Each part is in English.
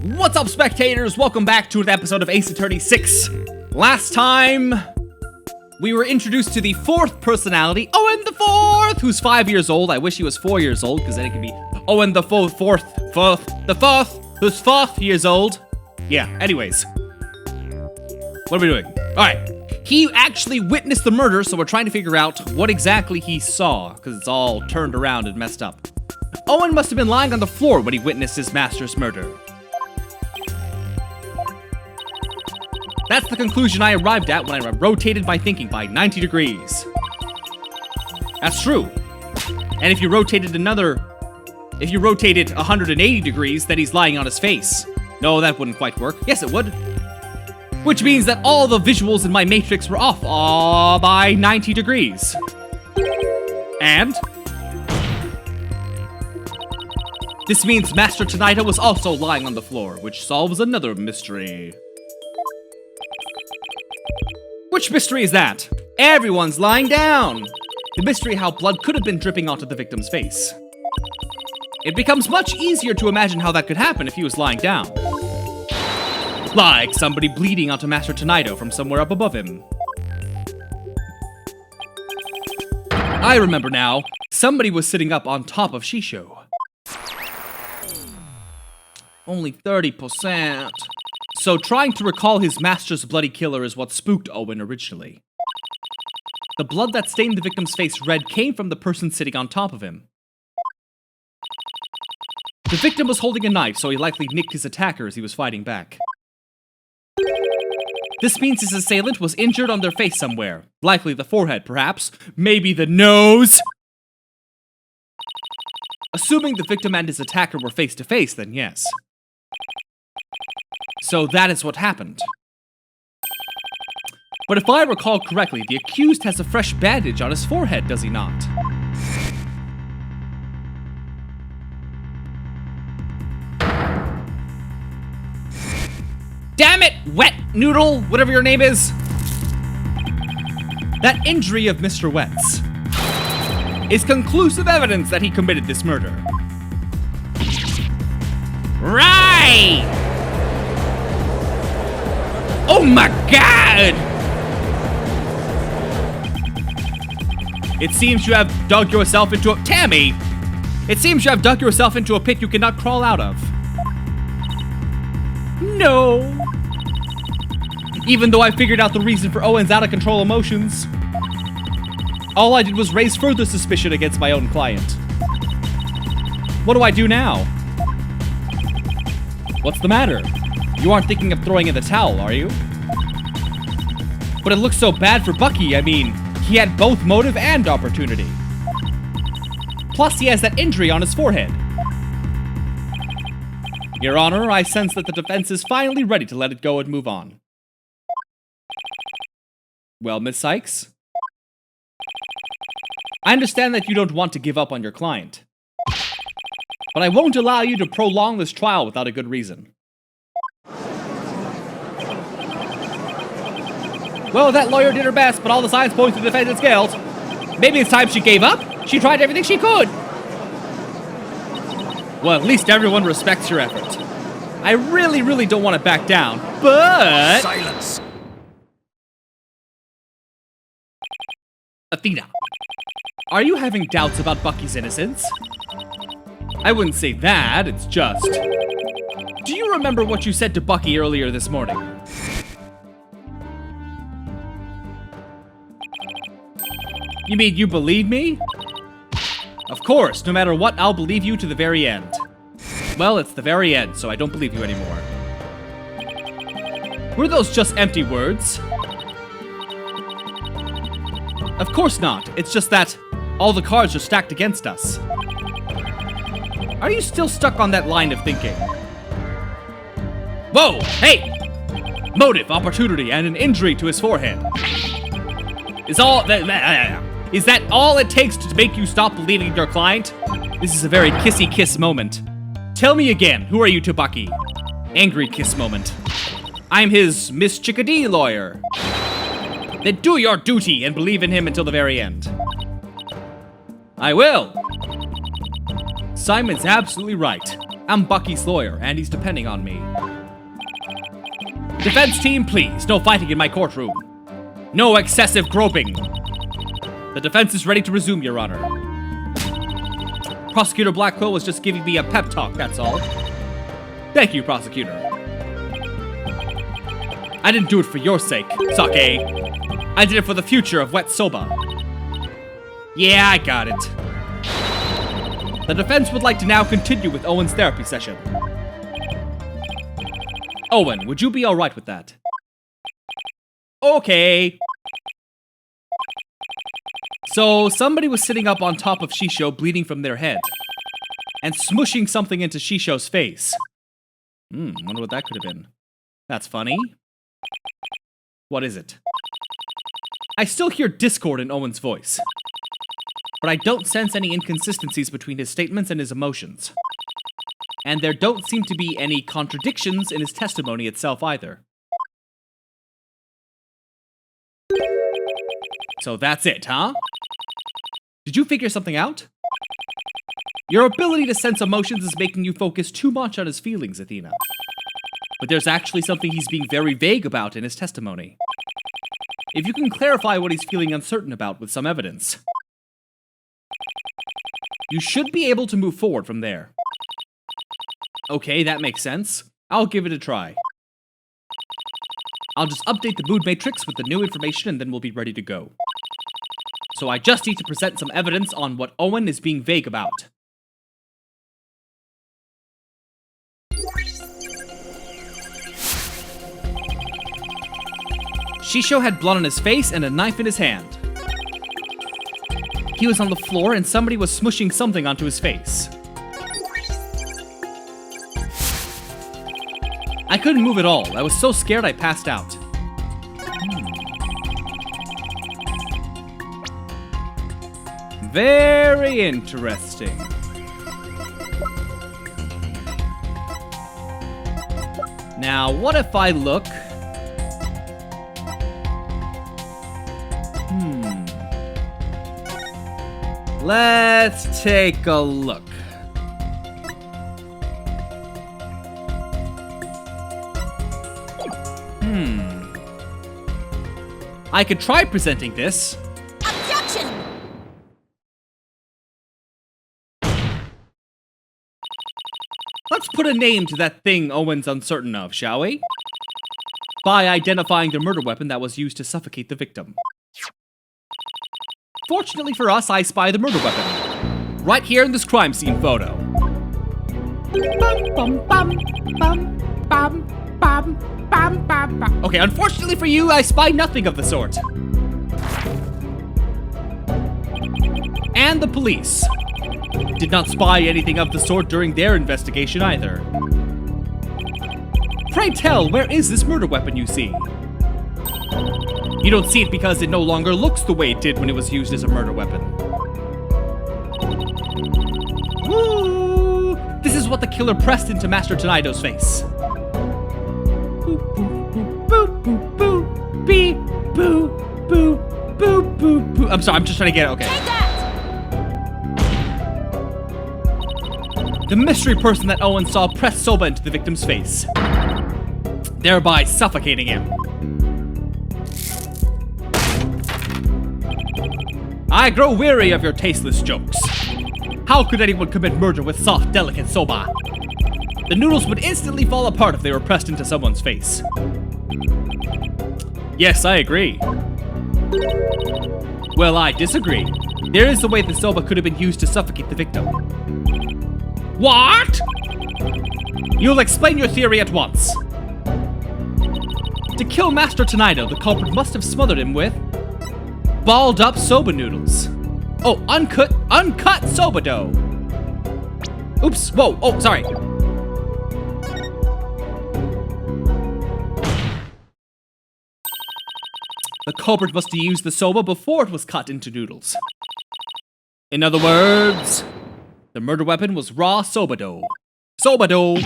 What's up, spectators? Welcome back to an episode of Ace Attorney 6. Last time, we were introduced to the fourth personality, Owen the Fourth, who's 5 years old. I wish he was 4 years old, because then it could be Owen the Fourth, who's 4 years old. Yeah, anyways. What are we doing? Alright. He actually witnessed the murder, so we're trying to figure out what exactly he saw, because it's all turned around and messed up. Owen must have been lying on the floor when he witnessed his master's murder. That's the conclusion I arrived at when I rotated my thinking by 90 degrees. That's true. And if you rotated 180 degrees, then he's lying on his face. No, that wouldn't quite work. Yes, it would. Which means that all the visuals in my matrix were off by 90 degrees. And this means Master Tanida was also lying on the floor, which solves another mystery. Which mystery is that? Everyone's lying down! The mystery how blood could have been dripping onto the victim's face. It becomes much easier to imagine how that could happen if he was lying down. Like somebody bleeding onto Master Tanida from somewhere up above him. I remember now. Somebody was sitting up on top of Shisho. Only 30%. So trying to recall his master's bloody killer is what spooked Owen originally. The blood that stained the victim's face red came from the person sitting on top of him. The victim was holding a knife, so he likely nicked his attacker as he was fighting back. This means his assailant was injured on their face somewhere. Likely the forehead, perhaps. Maybe the nose? Assuming the victim and his attacker were face to face, then yes. So that is what happened. But if I recall correctly, the accused has a fresh bandage on his forehead, does he not? Damn it, Wet Noodle, whatever your name is. That injury of Mr. Wet's is conclusive evidence that he committed this murder. Right! Oh my god! It seems you have dug yourself into a... Tammy! It seems you have dug yourself into a pit you cannot crawl out of. No! Even though I figured out the reason for Owen's out-of-control emotions, all I did was raise further suspicion against my own client. What do I do now? What's the matter? You aren't thinking of throwing in the towel, are you? But it looks so bad for Bucky. I mean, he had both motive and opportunity. Plus, he has that injury on his forehead. Your Honor, I sense that the defense is finally ready to let it go and move on. Well, Miss Sykes? I understand that you don't want to give up on your client. But I won't allow you to prolong this trial without a good reason. Well, that lawyer did her best, but all the signs point to the defendant's guilt. Maybe it's time she gave up? She tried everything she could. Well, at least everyone respects your effort. I really don't want to back down, but... Silence! Athena, are you having doubts about Bucky's innocence? I wouldn't say that, it's just... Do you remember what you said to Bucky earlier this morning? You mean you believe me? Of course, no matter what, I'll believe you to the very end. Well, it's the very end, so I don't believe you anymore. Were those just empty words? Of course not. It's just that all the cards are stacked against us. Are you still stuck on that line of thinking? Whoa! Hey! Motive, opportunity, and an injury to his forehead. Is that all it takes to make you stop believing in your client? This is a very kissy kiss moment. Tell me again, who are you to Bucky? Angry kiss moment. I'm his Miss Chickadee lawyer. Then do your duty and believe in him until the very end. I will. Simon's absolutely right. I'm Bucky's lawyer, and he's depending on me. Defense team, please. No fighting in my courtroom. No excessive groping. The defense is ready to resume, Your Honor. Prosecutor Blackwell was just giving me a pep talk, that's all. Thank you, Prosecutor. I didn't do it for your sake, Sake. I did it for the future of wet soba. Yeah, I got it. The defense would like to now continue with Owen's therapy session. Owen, would you be alright with that? Okay. So, somebody was sitting up on top of Shisho bleeding from their head. And smushing something into Shisho's face. Wonder what that could have been. That's funny. What is it? I still hear discord in Owen's voice. But I don't sense any inconsistencies between his statements and his emotions. And there don't seem to be any contradictions in his testimony itself either. So that's it, huh? Did you figure something out? Your ability to sense emotions is making you focus too much on his feelings, Athena. But there's actually something he's being very vague about in his testimony. If you can clarify what he's feeling uncertain about with some evidence, you should be able to move forward from there. Okay, that makes sense. I'll give it a try. I'll just update the mood matrix with the new information and then we'll be ready to go. So I just need to present some evidence on what Owen is being vague about. Shisho had blood on his face and a knife in his hand. He was on the floor and somebody was smushing something onto his face. I couldn't move at all. I was so scared I passed out. Very interesting. Now, what if I look... Let's take a look. I could try presenting this. Objection! Let's put a name to that thing Owen's uncertain of, shall we? By identifying the murder weapon that was used to suffocate the victim. Fortunately for us, I spy the murder weapon. Right here in this crime scene photo. Okay, unfortunately for you, I spy nothing of the sort. And the police did not spy anything of the sort during their investigation either. Pray tell, where is this murder weapon you see? You don't see it because it no longer looks the way it did when it was used as a murder weapon. Woo! This is what the killer pressed into Master Tonido's face. Boop, boop, boop, boop, boop, boop, beep, boop, boop, boop, boop, boop. I'm sorry, I'm just trying to get it, okay. Take that! The mystery person that Owen saw pressed soba into the victim's face, thereby suffocating him. I grow weary of your tasteless jokes. How could anyone commit murder with soft, delicate soba? The noodles would instantly fall apart if they were pressed into someone's face. Yes, I agree. Well, I disagree. There is a way the soba could have been used to suffocate the victim. What? You'll explain your theory at once. To kill Master Tonido, the culprit must have smothered him with balled up soba noodles. Oh, uncut soba dough. Oops, whoa, oh, sorry. The culprit must have used the soba before it was cut into noodles. In other words, the murder weapon was raw soba dough. Soba dough.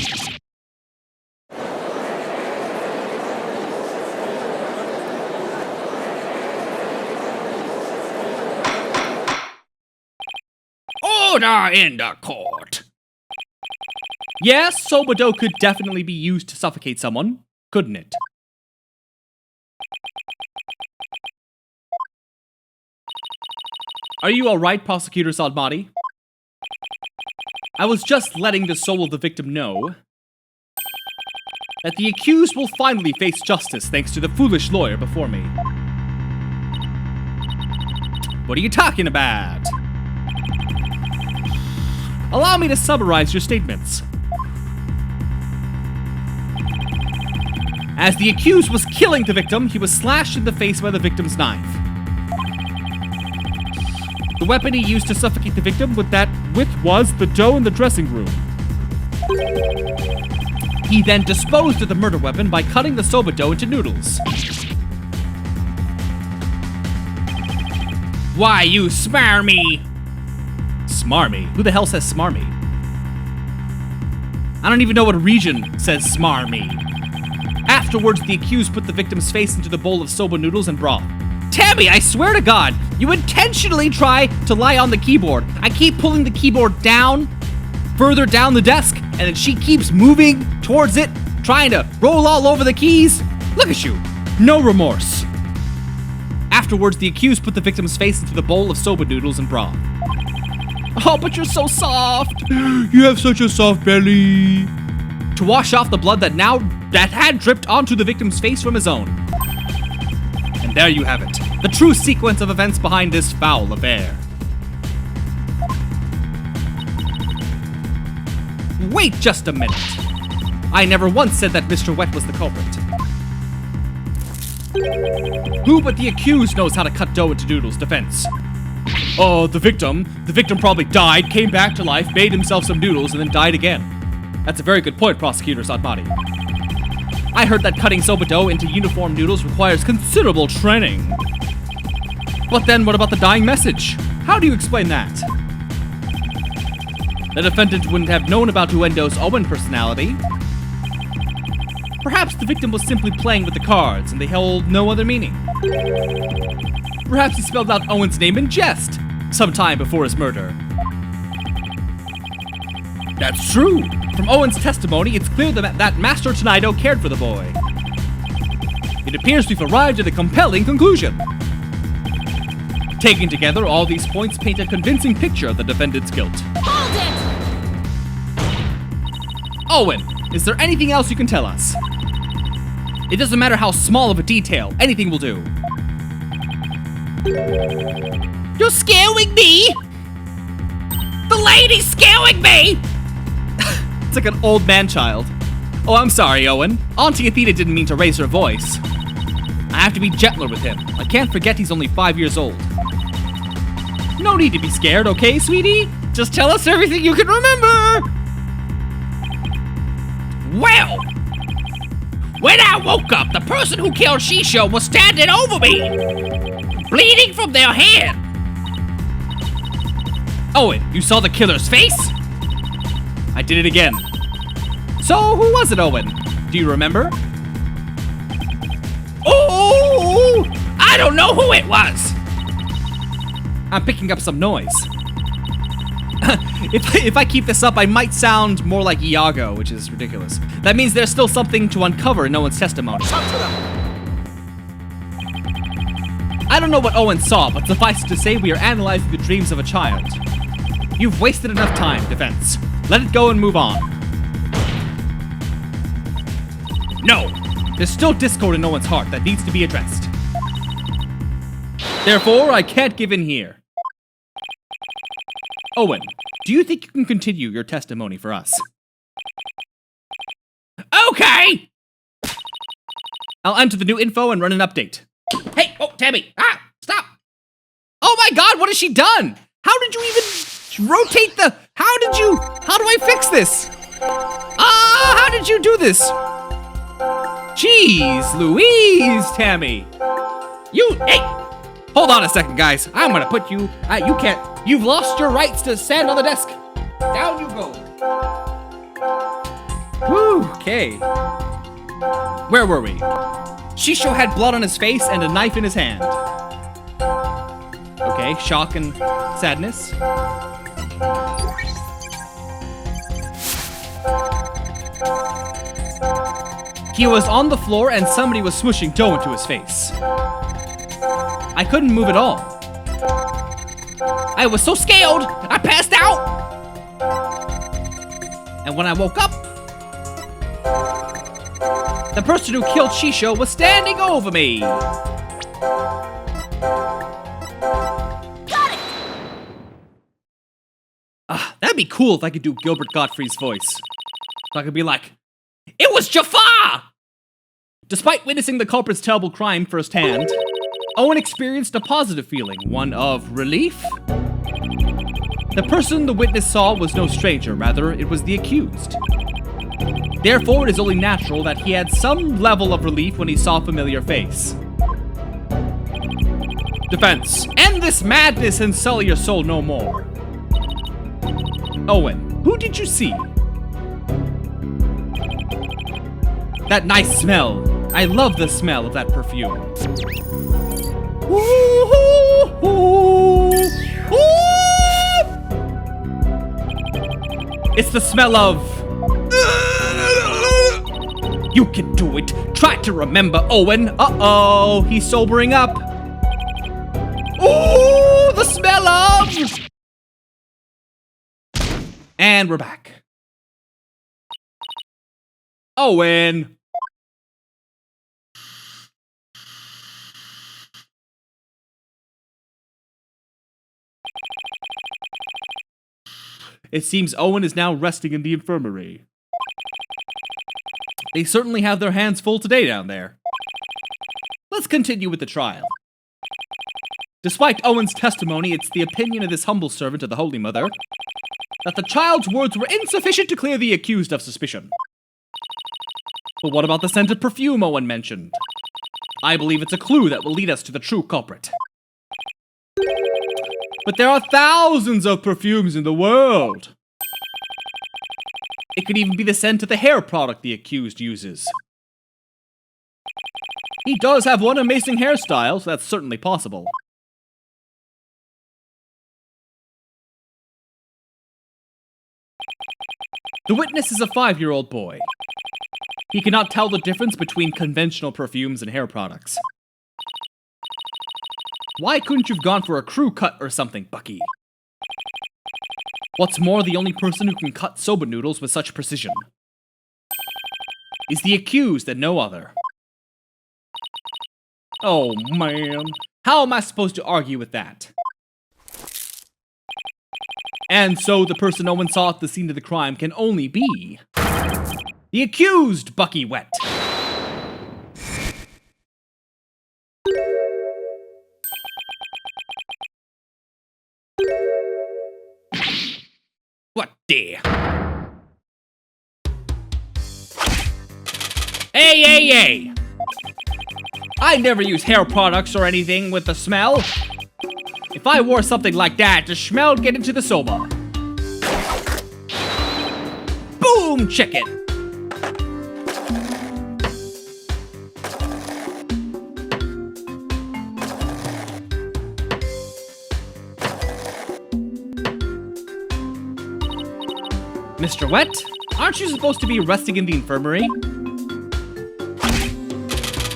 Order in the court. Yes, Sobado could definitely be used to suffocate someone, couldn't it? Are you alright, Prosecutor Sadmati? I was just letting the soul of the victim know that the accused will finally face justice thanks to the foolish lawyer before me. What are you talking about? Allow me to summarize your statements. As the accused was killing the victim, he was slashed in the face by the victim's knife. The weapon he used to suffocate the victim was the dough in the dressing room. He then disposed of the murder weapon by cutting the soba dough into noodles. Why, you smarmy! Smarmy? Who the hell says smarmy? I don't even know what region says smarmy. Afterwards, the accused put the victim's face into the bowl of soba noodles and broth. Tammy, I swear to God, you intentionally try to lie on the keyboard. I keep pulling the keyboard down, further down the desk, and then she keeps moving towards it, trying to roll all over the keys. Look at you. No remorse. Afterwards, the accused put the victim's face into the bowl of soba noodles and broth. Oh, but you're so soft. You have such a soft belly. To wash off the blood that had dripped onto the victim's face from his own. And there you have it. The true sequence of events behind this foul affair. Wait just a minute. I never once said that Mr. Wet was the culprit. Who but the accused knows how to cut dough into noodles? Defense. Oh, the victim. The victim probably died, came back to life, made himself some noodles, and then died again. That's a very good point, Prosecutor Sadmati. I heard that cutting soba dough into uniform noodles requires considerable training. But then what about the dying message? How do you explain that? The defendant wouldn't have known about Uendo's Owen personality. Perhaps the victim was simply playing with the cards and they held no other meaning. Perhaps he spelled out Owen's name in jest, sometime before his murder. That's true. From Owen's testimony, it's clear that Master Tonido cared for the boy. It appears we've arrived at a compelling conclusion. Taken together, all these points paint a convincing picture of the defendant's guilt. Hold it! Owen, is there anything else you can tell us? It doesn't matter how small of a detail, anything will do. You're scaring me! The lady's scaring me! It's like an old man-child. Oh, I'm sorry, Owen. Auntie Athena didn't mean to raise her voice. I have to be gentler with him. I can't forget he's only 5 years old. No need to be scared, okay, sweetie? Just tell us everything you can remember! Well, when I woke up, the person who killed Shisho was standing over me, bleeding from their hand. Owen, you saw the killer's face? I did it again. So, who was it, Owen? Do you remember? Oh, I don't know who it was. I'm picking up some noise. If I keep this up, I might sound more like Iago, which is ridiculous. That means there's still something to uncover in Owen's testimony. I don't know what Owen saw, but suffice it to say we are analyzing the dreams of a child. You've wasted enough time, defense. Let it go and move on. No! There's still discord in Owen's heart that needs to be addressed. Therefore, I can't give in here. Owen, do you think you can continue your testimony for us? Okay! I'll enter the new info and run an update. Hey! Oh, Tammy! Ah! Stop! Oh my god, what has she done? How did you even rotate the... How do I fix this? How did you do this? Jeez Louise, Tammy. Hey! Hold on a second, guys. I'm gonna put you... you can't... You've lost your rights to stand on the desk. Down you go. Whew, okay. Where were we? Shisho had blood on his face and a knife in his hand. Okay, shock and sadness. He was on the floor and somebody was smooshing dough into his face. I couldn't move at all. I was so scared, I passed out! And when I woke up, the person who killed Shisho was standing over me! Got it! That'd be cool if I could do Gilbert Gottfried's voice. So I could be like, it was Jafar! Despite witnessing the culprit's terrible crime firsthand, Owen experienced a positive feeling, one of relief. The person the witness saw was no stranger, rather, it was the accused. Therefore, it is only natural that he had some level of relief when he saw a familiar face. Defense. End this madness and sully your soul no more. Owen, who did you see? That nice smell. I love the smell of that perfume. It's the smell of... You can do it. Try to remember, Owen. Uh-oh, he's sobering up. Ooh, the smell of... And we're back. Owen. It seems Owen is now resting in the infirmary. They certainly have their hands full today down there. Let's continue with the trial. Despite Owen's testimony, it's the opinion of this humble servant of the Holy Mother that the child's words were insufficient to clear the accused of suspicion. But what about the scent of perfume Owen mentioned? I believe it's a clue that will lead us to the true culprit. But there are thousands of perfumes in the world. It could even be the scent of the hair product the accused uses. He does have one amazing hairstyle, so that's certainly possible. The witness is a 5-year-old boy. He cannot tell the difference between conventional perfumes and hair products. Why couldn't you have gone for a crew cut or something, Bucky? What's more, the only person who can cut soba noodles with such precision is the accused and no other. Oh man, how am I supposed to argue with that? And so the person no one saw at the scene of the crime can only be the accused, Bucky Wet. What the? Hey! I never use hair products or anything with the smell. If I wore something like that, the smell would get into the soba. Boom, chicken. Mr. Wet, aren't you supposed to be resting in the infirmary?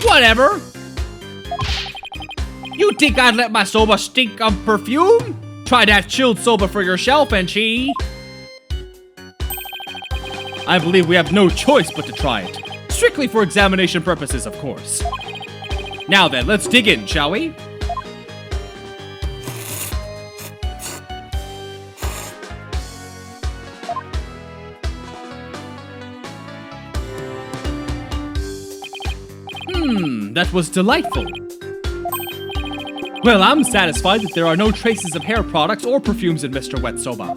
Whatever. You think I'd let my soba stink of perfume? Try that chilled soba for yourself, and I believe we have no choice but to try it. Strictly for examination purposes, of course. Now then, let's dig in, shall we? That was delightful. Well, I'm satisfied that there are no traces of hair products or perfumes in Mr. Wet Soba.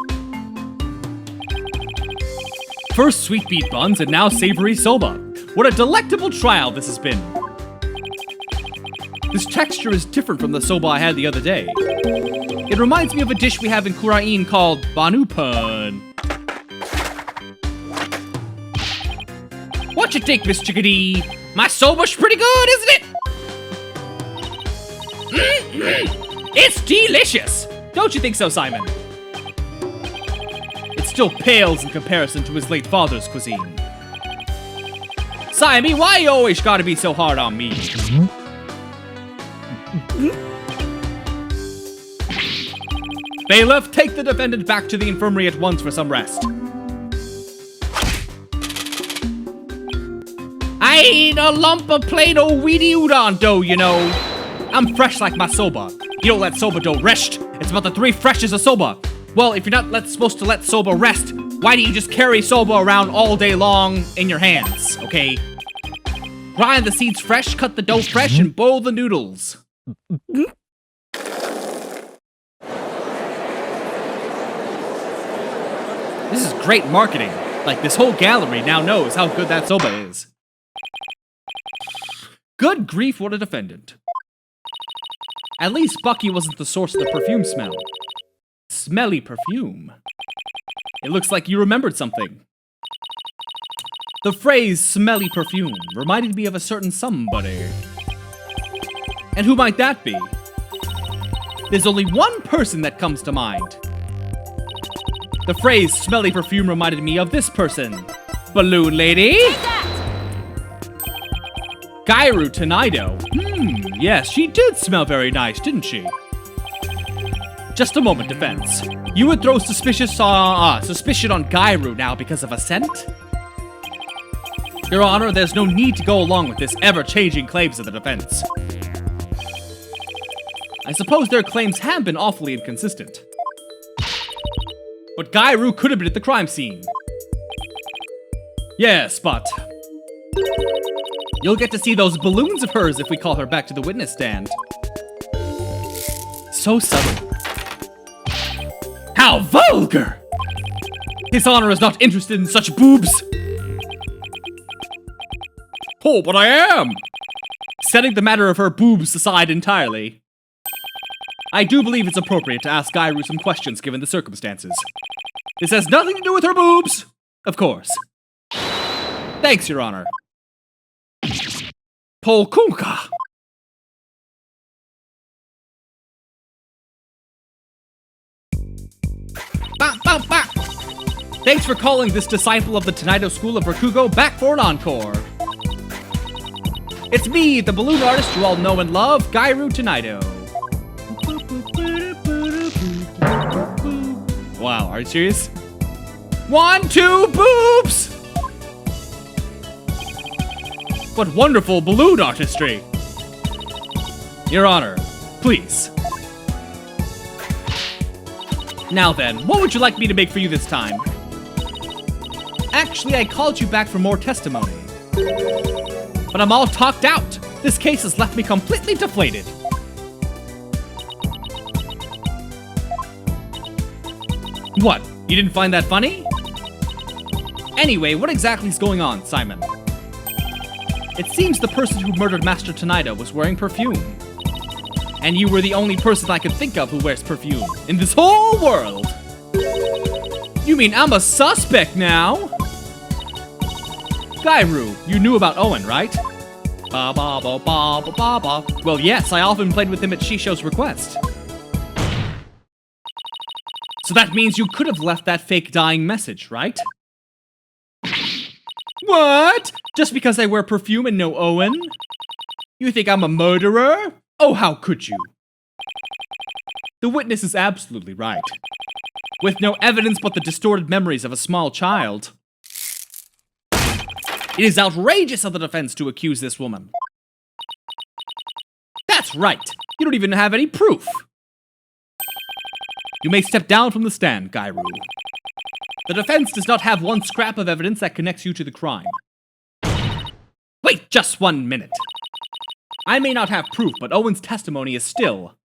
First sweet beet buns and now savory soba. What a delectable trial this has been. This texture is different from the soba I had the other day. It reminds me of a dish we have in Kurain called Banupun. What you think, Miss Chickadee? My soba's pretty good, isn't it? It's delicious! Don't you think so, Simon? It's still pales in comparison to his late father's cuisine. Saimi, why you always gotta be so hard on me? Bailiff, take the defendant back to the infirmary at once for some rest. I ain't a lump of plain old weedy udon dough, you know. I'm fresh like my soba. You don't let soba dough rest. It's about the 3 freshes of soba. Well, if you're not supposed to let soba rest, why do you just carry soba around all day long in your hands, okay? Grind the seeds fresh, cut the dough fresh, and boil the noodles. This is great marketing. Like, this whole gallery now knows how good that soba is. Good grief, what a defendant. At least Bucky wasn't the source of the perfume smell. Smelly perfume. It looks like you remembered something. The phrase smelly perfume reminded me of a certain somebody. And who might that be? There's only one person that comes to mind. The phrase smelly perfume reminded me of this person. Balloon Lady? Gairu Tenaido. Yes, she did smell very nice, didn't she? Just a moment, defense. You would throw suspicion on Gairu now because of a scent? Your Honor, there's no need to go along with this ever-changing claims of the defense. I suppose their claims have been awfully inconsistent. But Gairu could have been at the crime scene. Yes, but you'll get to see those balloons of hers if we call her back to the witness stand. So subtle. How vulgar! His Honor is not interested in such boobs. Oh, but I am! Setting the matter of her boobs aside entirely, I do believe it's appropriate to ask Gairu some questions given the circumstances. This has nothing to do with her boobs, of course. Thanks, Your Honor. Polkunka! Thanks for calling this disciple of the Tenaido School of Rakugo back for an encore. It's me, the balloon artist you all know and love, Gairu Tenaido. Wow, are you serious? 1, 2, boobs! What wonderful balloon artistry! Your Honor, please. Now then, what would you like me to make for you this time? Actually, I called you back for more testimony. But I'm all talked out. This case has left me completely deflated. What? You didn't find that funny? Anyway, what exactly is going on, Simon? It seems the person who murdered Master Tenaido was wearing perfume. And you were the only person I could think of who wears perfume in this whole world. You mean I'm a suspect now? Gairu, you knew about Owen, right? Ba ba ba ba ba ba ba. Well, yes, I often played with him at Shisho's request. So that means you could have left that fake dying message, right? What? Just because I wear perfume and no Owen? You think I'm a murderer? Oh, how could you? The witness is absolutely right. With no evidence but the distorted memories of a small child, it is outrageous of the defense to accuse this woman. That's right. You don't even have any proof. You may step down from the stand, Gairu. The defense does not have one scrap of evidence that connects you to the crime. Wait just 1 minute. I may not have proof, but Owen's testimony is still...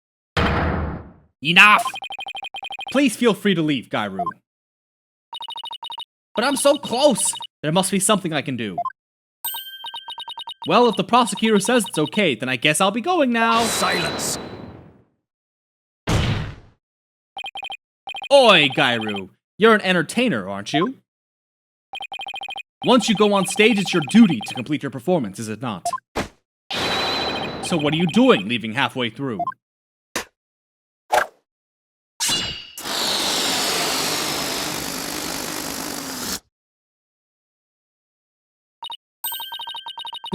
Enough! Please feel free to leave, Gairu. But I'm so close! There must be something I can do. Well, if the prosecutor says it's okay, then I guess I'll be going now. Silence! Oi, Gairu. You're an entertainer, aren't you? Once you go on stage, it's your duty to complete your performance, is it not? So what are you doing, leaving halfway through?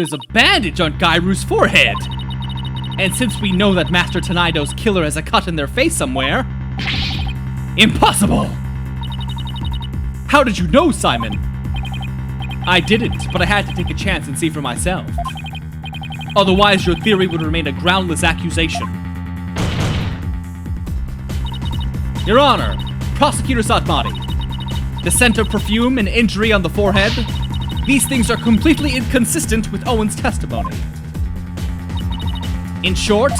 There's a bandage on Gairu's forehead. And since we know that Master Tenaido's killer has a cut in their face somewhere... Impossible! How did you know, Simon? I didn't, but I had to take a chance and see for myself. Otherwise, your theory would remain a groundless accusation. Your Honor, Prosecutor Satmari. The scent of perfume and injury on the forehead, these things are completely inconsistent with Owen's testimony. In short,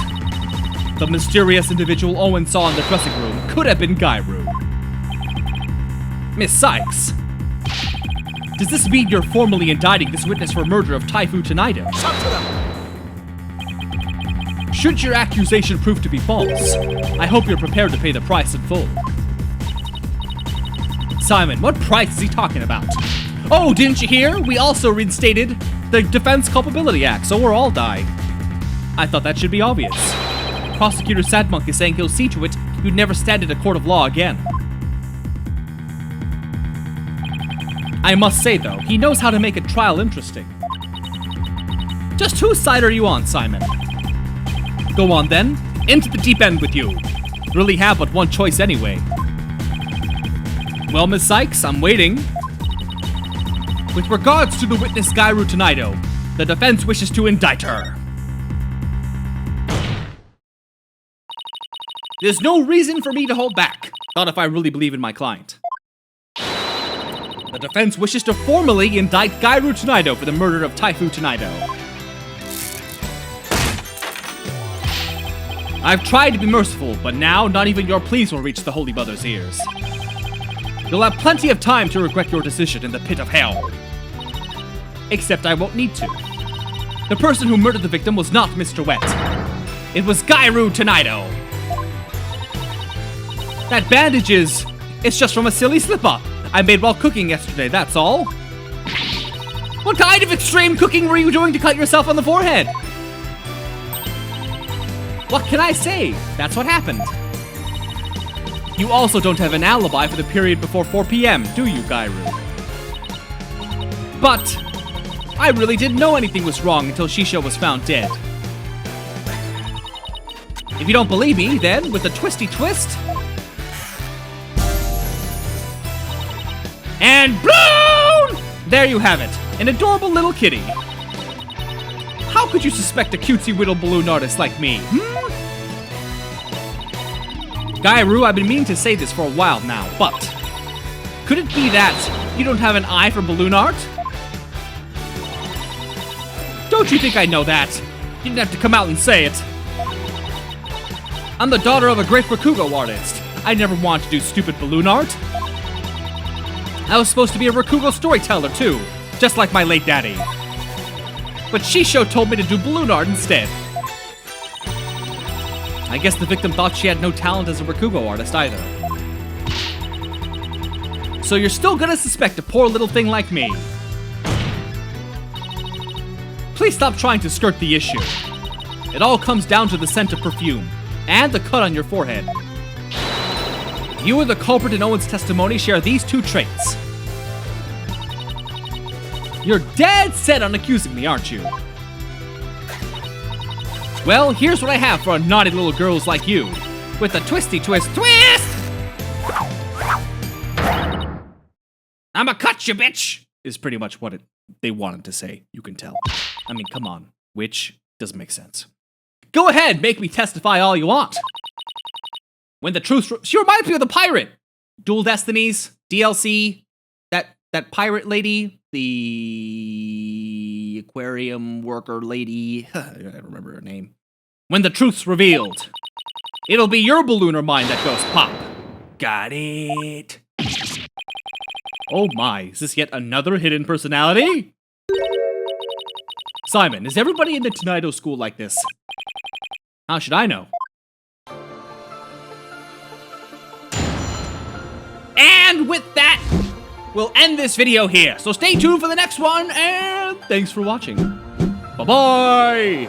the mysterious individual Owen saw in the dressing room could have been Gairu. Miss Sykes, does this mean you're formally indicting this witness for murder of Taifu Tenaido? Should your accusation prove to be false, I hope you're prepared to pay the price in full. Simon, what price is he talking about? Oh, didn't you hear? We also reinstated the Defense Culpability Act, so we'll all die. I thought that should be obvious. Prosecutor Sadmonk is saying he'll see to it you'd never stand in a court of law again. I must say, though, he knows how to make a trial interesting. Just whose side are you on, Simon? Go on, then. Into the deep end with you. Really have but one choice anyway. Well, Miss Sykes, I'm waiting. With regards to the witness Gairu Tenaido, the defense wishes to indict her. There's no reason for me to hold back. Not if I really believe in my client. The defense wishes to formally indict Gairu Tenaido for the murder of Taifu Tenaido. I've tried to be merciful, but now not even your pleas will reach the Holy Mother's ears. You'll have plenty of time to regret your decision in the pit of hell. Except I won't need to. The person who murdered the victim was not Mr. Wet. It was Gairu Tenaido. That bandage it's just from a silly slip-up I made while cooking yesterday, that's all. What kind of extreme cooking were you doing to cut yourself on the forehead? What can I say? That's what happened. You also don't have an alibi for the period before 4 p.m., do you, Gairu? But I really didn't know anything was wrong until Shisho was found dead. If you don't believe me, then, with a twisty twist... And blown! There you have it, an adorable little kitty. How could you suspect a cutesy little balloon artist like me, Gairu, I've been meaning to say this for a while now, but... could it be that you don't have an eye for balloon art? Don't you think I know that? You didn't have to come out and say it. I'm the daughter of a great Rakugo artist. I never wanted to do stupid balloon art. I was supposed to be a Rakugo storyteller too, just like my late daddy. But Shisho told me to do balloon art instead. I guess the victim thought she had no talent as a Rakugo artist either. So you're still gonna suspect a poor little thing like me. Please stop trying to skirt the issue. It all comes down to the scent of perfume, and the cut on your forehead. You and the culprit in Owen's testimony share these two traits. You're dead set on accusing me, aren't you? Well, here's what I have for naughty little girls like you. With a twisty twist twist! I'ma cut you, bitch! Is pretty much what they wanted to say, you can tell. I mean, come on. Which doesn't make sense. Go ahead, make me testify all you want. When the truth... She reminds me of the pirate! Dual Destinies, DLC, that pirate lady, the aquarium worker lady, I don't remember her name. When the truth's revealed, it'll be your balloon or mine that goes pop. Got it. Oh my, is this yet another hidden personality? Simon, is everybody in the Tenaido school like this? How should I know? And with that, we'll end this video here. So stay tuned for the next one, and thanks for watching. Bye-bye!